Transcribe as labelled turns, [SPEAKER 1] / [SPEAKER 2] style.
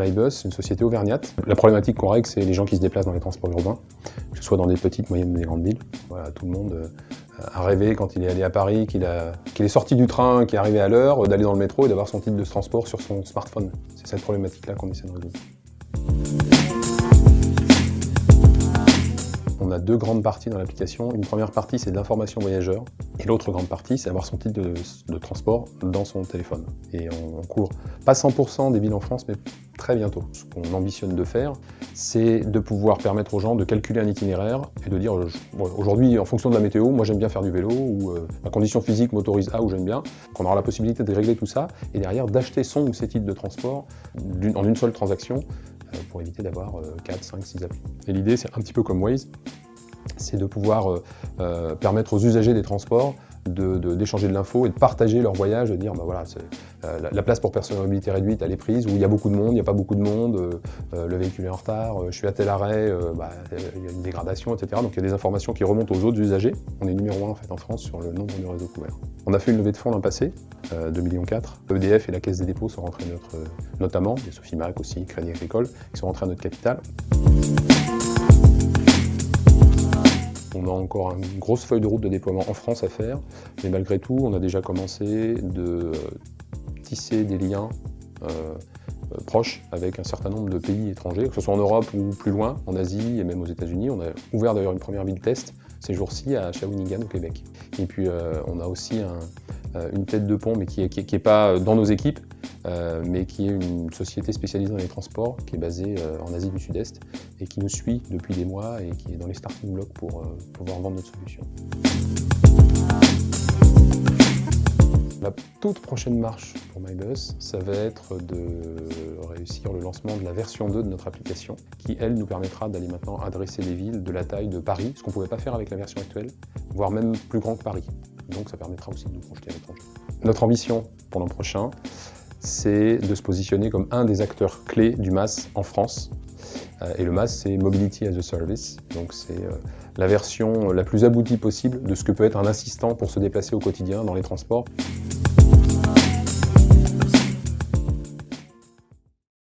[SPEAKER 1] MyBus, une société auvergnate. La problématique qu'on règle, c'est les gens qui se déplacent dans les transports urbains, que ce soit dans des petites, moyennes ou des grandes villes. Voilà, tout le monde a rêvé quand il est allé à Paris, qu'il est sorti du train, qu'il est arrivé à l'heure, d'aller dans le métro et d'avoir son titre de transport sur son smartphone. C'est cette problématique-là qu'on essaie de résoudre. On a deux grandes parties dans l'application. Une première partie, c'est de l'information voyageur. Et l'autre grande partie, c'est avoir son titre de transport dans son téléphone. Et on couvre pas 100% des villes en France, mais très bientôt. Ce qu'on ambitionne de faire, c'est de pouvoir permettre aux gens de calculer un itinéraire et de dire, aujourd'hui, en fonction de la météo, moi j'aime bien faire du vélo, ou ma condition physique m'autorise à ou j'aime bien. Qu'on aura la possibilité de régler tout ça, et derrière d'acheter son ou ses titres de transport en une seule transaction, pour éviter d'avoir 4, 5, 6 applis. Et l'idée, c'est un petit peu comme Waze, c'est de pouvoir permettre aux usagers des transports d'échanger de l'info et de partager leur voyage, de dire bah voilà, la place pour personnes à mobilité réduite, elle est prise, ou il y a beaucoup de monde, il n'y a pas beaucoup de monde, le véhicule est en retard, je suis à tel arrêt, il y a une dégradation, etc. Donc il y a des informations qui remontent aux autres usagers. On est numéro 1 en fait en France sur le nombre de réseaux couverts. On a fait une levée de fonds l'an passé, 2,4 millions. EDF et la Caisse des dépôts sont rentrés notamment, et Sofimac aussi, Crédit Agricole, qui sont rentrés à notre capital. On a encore une grosse feuille de route de déploiement en France à faire, mais malgré tout, on a déjà commencé de tisser des liens proches avec un certain nombre de pays étrangers, que ce soit en Europe ou plus loin, en Asie et même aux États-Unis. On a ouvert d'ailleurs une première ville test ces jours-ci à Shawinigan au Québec. Et puis on a aussi une tête de pont, mais qui est pas dans nos équipes, mais qui est une société spécialisée dans les transports, qui est basée en Asie du Sud-Est et qui nous suit depuis des mois et qui est dans les starting blocks pour pouvoir vendre notre solution. La toute prochaine marche pour MyBus, ça va être de réussir le lancement de la version 2 de notre application, qui elle nous permettra d'aller maintenant adresser des villes de la taille de Paris, ce qu'on ne pouvait pas faire avec la version actuelle, voire même plus grand que Paris. Donc ça permettra aussi de nous projeter à l'étranger. Notre ambition pour l'an prochain, c'est de se positionner comme un des acteurs clés du MaaS en France. Et le MaaS, c'est Mobility as a Service, donc c'est la version la plus aboutie possible de ce que peut être un assistant pour se déplacer au quotidien dans les transports.